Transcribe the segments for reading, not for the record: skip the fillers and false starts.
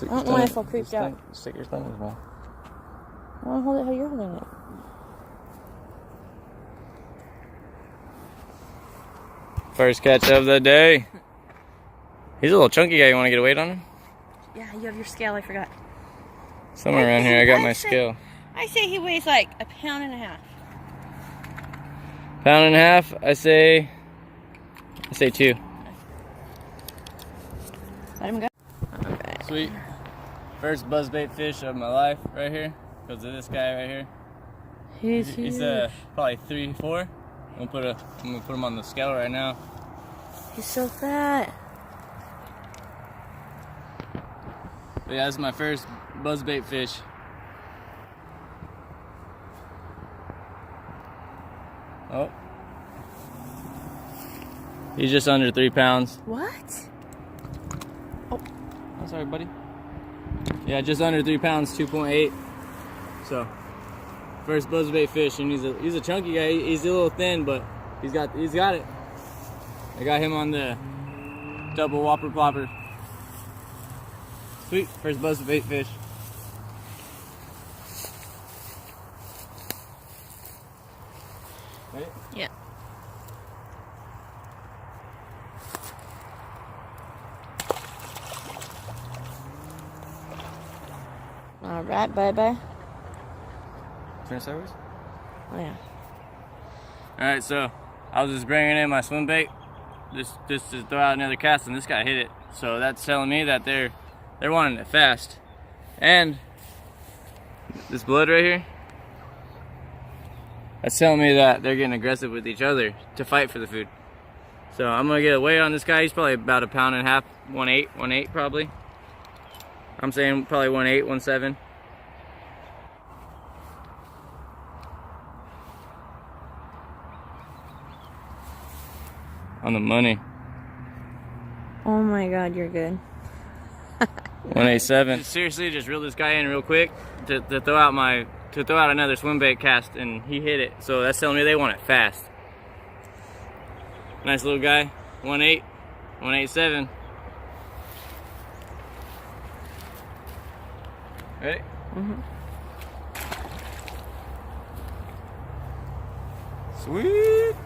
I don't know why I feel creeped out. Stick your thumb in his mouth. I want to hold it how you're holding it. First catch of the day. He's a little chunky guy. You want to get a weight on him? Yeah, you have your scale. I forgot. Somewhere around here, I got my scale. I say he weighs like 1.5 pounds. Pound and a half. I say 2. Let him go. Okay. Sweet. First buzzbait fish of my life right here. Goes to this guy right here. He's probably 3, 4. I'm gonna put him on the scale right now. He's so fat. But yeah, this is my first buzzbait fish. Oh. He's just under 3 pounds. What? Oh, sorry, buddy. Yeah, just under 3 pounds, 2.8. So, first buzzbait fish, and he's a chunky guy. He's a little thin, but he's got it. I got him on the double whopper plopper. Sweet, first buzzbait fish. Right? Yeah. All right, bye-bye. Turn sideways? Oh, yeah. Alright, so I was just bringing in my swim bait just to throw out another cast, and this guy hit it. So that's telling me that they're wanting it fast. And this blood right here, that's telling me that they're getting aggressive with each other to fight for the food. So I'm gonna get a weigh on this guy. He's probably about 1.5 pounds, 1.8 probably. I'm saying probably 1.8, 1.7. On the money. Oh my God, you're good. 187. Seriously, just reel this guy in real quick to throw out another swim bait cast, and he hit it. So that's telling me they want it fast. Nice little guy. 1.8, 187. Ready? Mm-hmm. Sweet.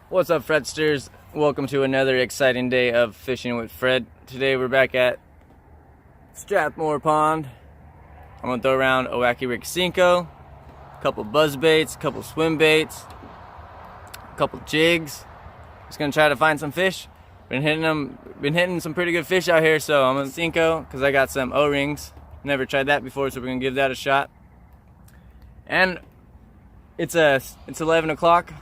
What's up, Fredsters? Welcome to another exciting day of fishing with Fred. Today we're back at Strathmore Pond. I'm gonna throw around a Wacky Rick Cinco, a couple buzz baits, a couple swim baits, a couple jigs. Just gonna try to find some fish. Been hitting some pretty good fish out here, so I'm gonna Cinco because I got some O-rings. Never tried that before, so we're gonna give that a shot. And it's 11 o'clock.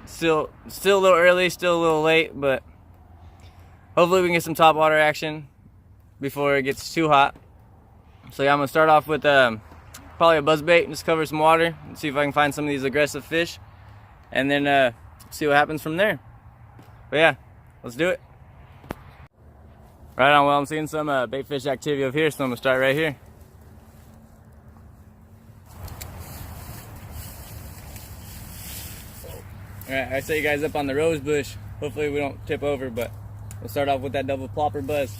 Still a little early, still a little late, but hopefully we can get some top water action before it gets too hot. So yeah, I'm gonna start off with probably a buzz bait and just cover some water and see if I can find some of these aggressive fish, and then see what happens from there. But yeah, let's do it. Right on. Well, I'm seeing some bait fish activity over here, so I'm gonna start right here. Alright, I set you guys up on the rose bush. Hopefully we don't tip over, but we'll start off with that double plopper buzz.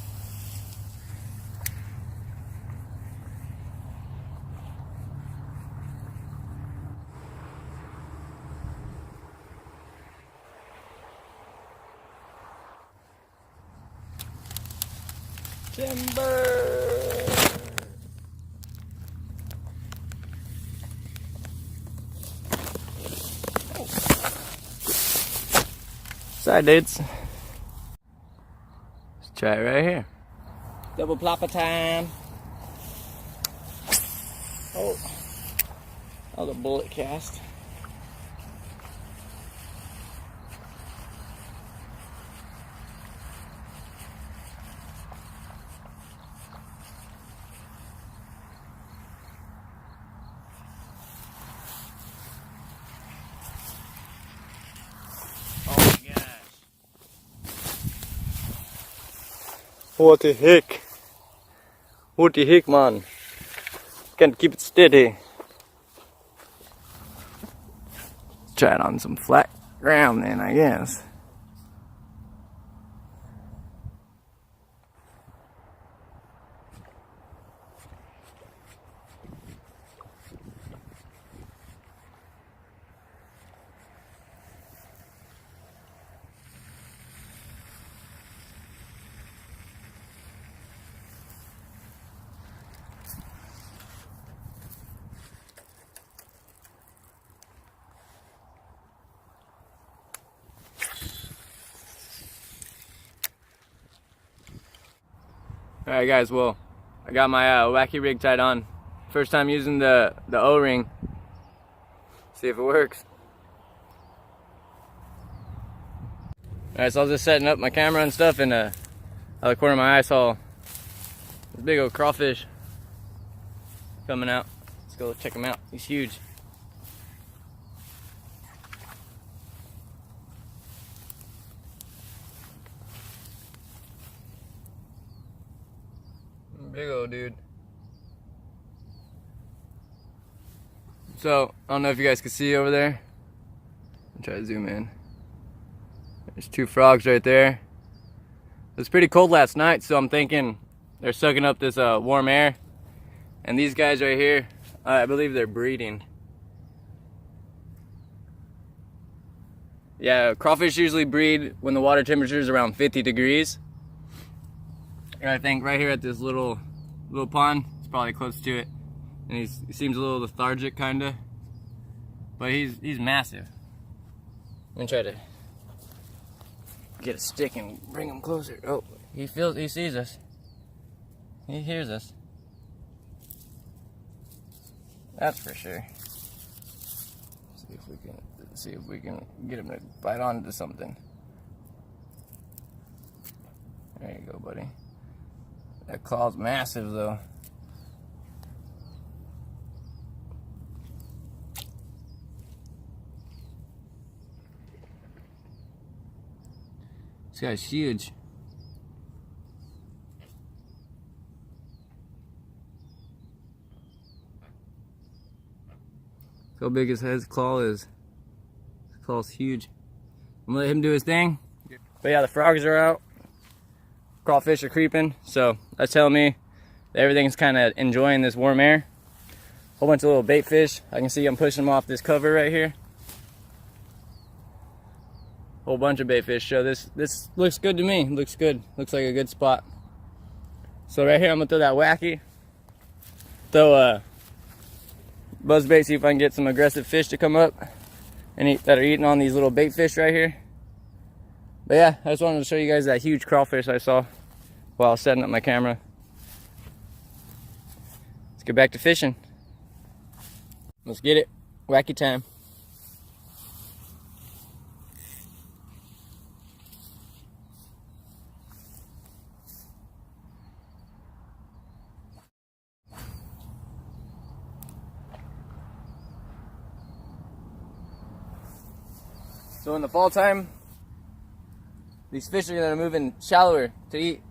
Timber! Side dudes. Let's try it right here. Double plopper time. Oh, that was a bullet cast. What the heck? What the heck, man? Can't keep it steady. Try it on some flat ground then, I guess. Alright guys, well, I got my wacky rig tied on. First time using the O-ring. See if it works. Alright, so I was just setting up my camera and stuff, and out of the corner of my eye saw this big old crawfish coming out. Let's go check him out. He's huge. Big old dude. So, I don't know if you guys can see over there. I'll try to zoom in. There's two frogs right there. It was pretty cold last night, so I'm thinking they're sucking up this warm air. And these guys right here, I believe they're breeding. Yeah, crawfish usually breed when the water temperature is around 50 degrees. And I think right here at this little pond, it's probably close to it. And he seems a little lethargic, kinda. But he's massive. I'm gonna try to get a stick and bring him closer. Oh, he sees us. He hears us. That's for sure. See if we can get him to bite onto something. There you go, buddy. That claw's massive though. This guy's huge. Look how big his claw is. His claw's huge. I'm gonna let him do his thing. But yeah, the frogs are out. Crawfish are creeping, so that's telling me that everything's kind of enjoying this warm air. Whole bunch of little bait fish. I can see I'm pushing them off this cover right here. Whole bunch of bait fish. So this looks good to me. Looks good. Looks like a good spot. So right here I'm gonna throw that wacky. Throw buzz bait, see if I can get some aggressive fish to come up and that are eating on these little bait fish right here. But yeah, I just wanted to show you guys that huge crawfish I saw while I was setting up my camera. Let's get back to fishing. Let's get it. Wacky time. So in the fall time, these fish are going to move in shallower to eat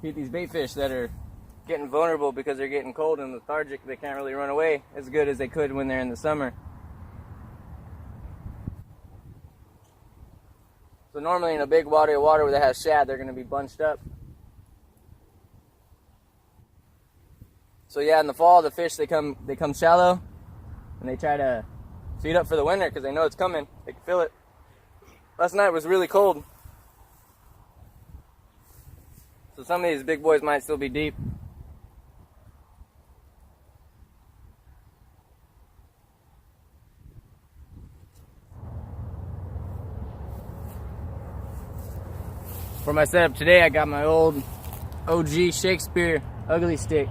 these bait fish that are getting vulnerable because they're getting cold and lethargic. They can't really run away as good as they could when they're in the summer. So normally in a big body of water that has shad, they're going to be bunched up. So yeah, in the fall, the fish, they come shallow and they try to feed up for the winter because they know it's coming. They can feel it. Last night was really cold. So some of these big boys might still be deep. For my setup today, I got my old OG Shakespeare Ugly Stick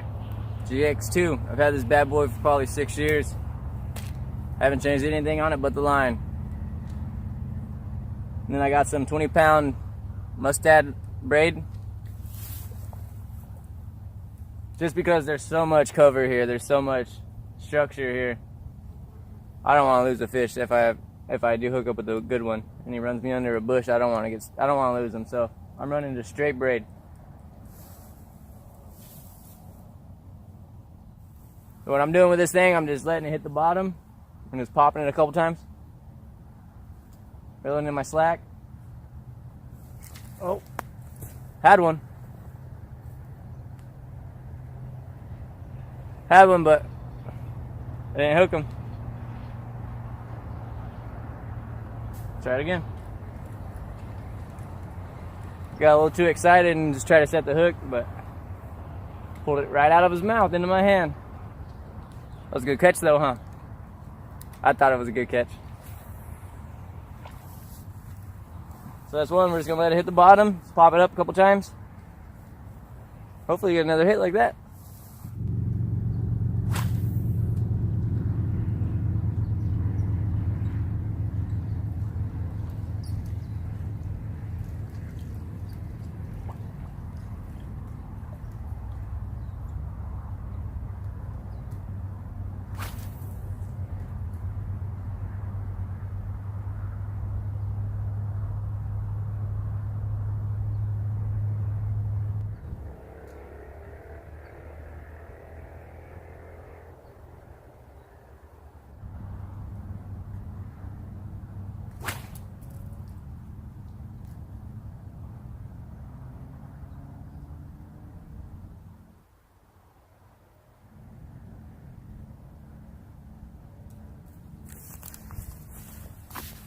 GX2. I've had this bad boy for probably 6 years. I haven't changed anything on it but the line. And then I got some 20-pound mustad braid. Just because there's so much cover here, there's so much structure here. I don't want to lose a fish if I do hook up with a good one and he runs me under a bush. I don't want to lose him, so I'm running just straight braid. So what I'm doing with this thing, I'm just letting it hit the bottom and just popping it a couple times. Reeling in my slack. Oh, had one. Had one, but I didn't hook him. Try it again. Got a little too excited and just tried to set the hook, but pulled it right out of his mouth into my hand. That was a good catch though, huh? I thought it was a good catch. So that's one. We're just gonna let it hit the bottom, just pop it up a couple times. hopefully get another hit like that.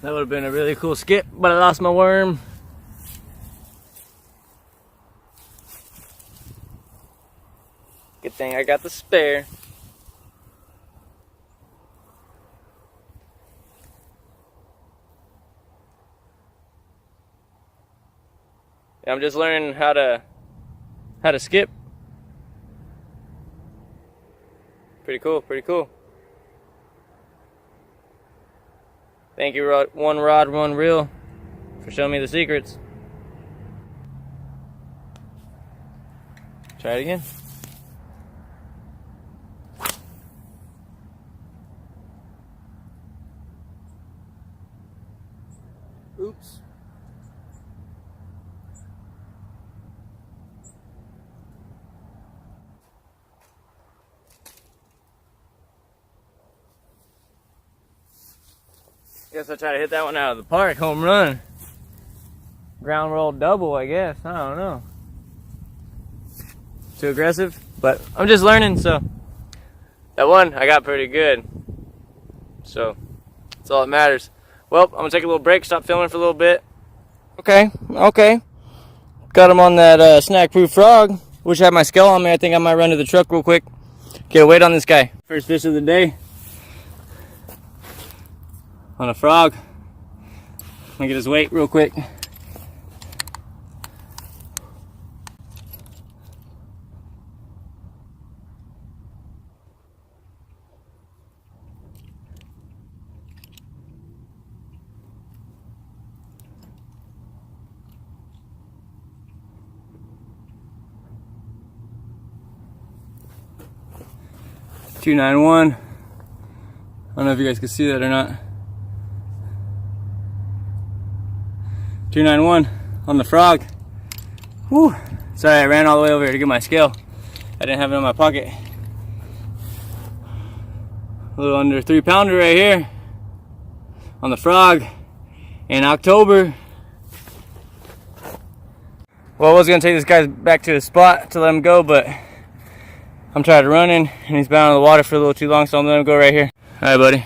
That would have been a really cool skip, but I lost my worm. Good thing I got the spare. Yeah, I'm just learning how to skip. Pretty cool, pretty cool. Thank you, One Rod, One Reel, for showing me the secrets. Try it again. Oops. Guess I'll try to hit that one out of the park. Home run. Ground roll double, I guess. I don't know. Too aggressive, but I'm just learning, so that one I got pretty good. So that's all that matters. Well, I'm gonna take a little break, stop filming for a little bit. Okay. Got him on that snack-proof frog. Wish I had my scale on me. I think I might run to the truck real quick. Get a weight on this guy. First fish of the day. On a frog. Let me get his weight real quick. $291. I don't know if you guys can see that or not. $291 on the frog. Whew. Sorry, I ran all the way over here to get my scale. I didn't have it in my pocket. A little under 3-pounder right here on the frog in October. Well, I was gonna take this guy back to his spot to let him go, but I'm tired of running and he's been out of the water for a little too long, so I'm gonna let him go right here. All right, buddy.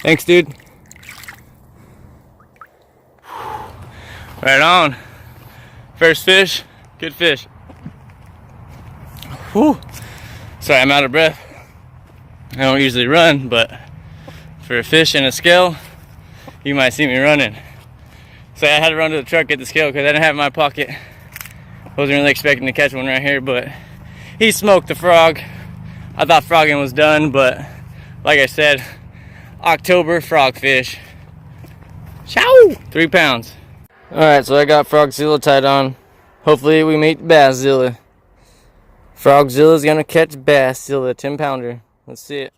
Thanks, dude. Right on. First fish, good fish. Whew. Sorry, I'm out of breath. I don't usually run, but for a fish and a scale, you might see me running. So I had to run to the truck, get the scale, because I didn't have it in my pocket. Wasn't really expecting to catch one right here, but he smoked the frog. I thought frogging was done, but like I said, October frogfish. Chow! 3 pounds. Alright, so I got Frogzilla tied on. Hopefully we meet Basszilla. Frogzilla's gonna catch Basszilla, 10-pounder. Let's see it.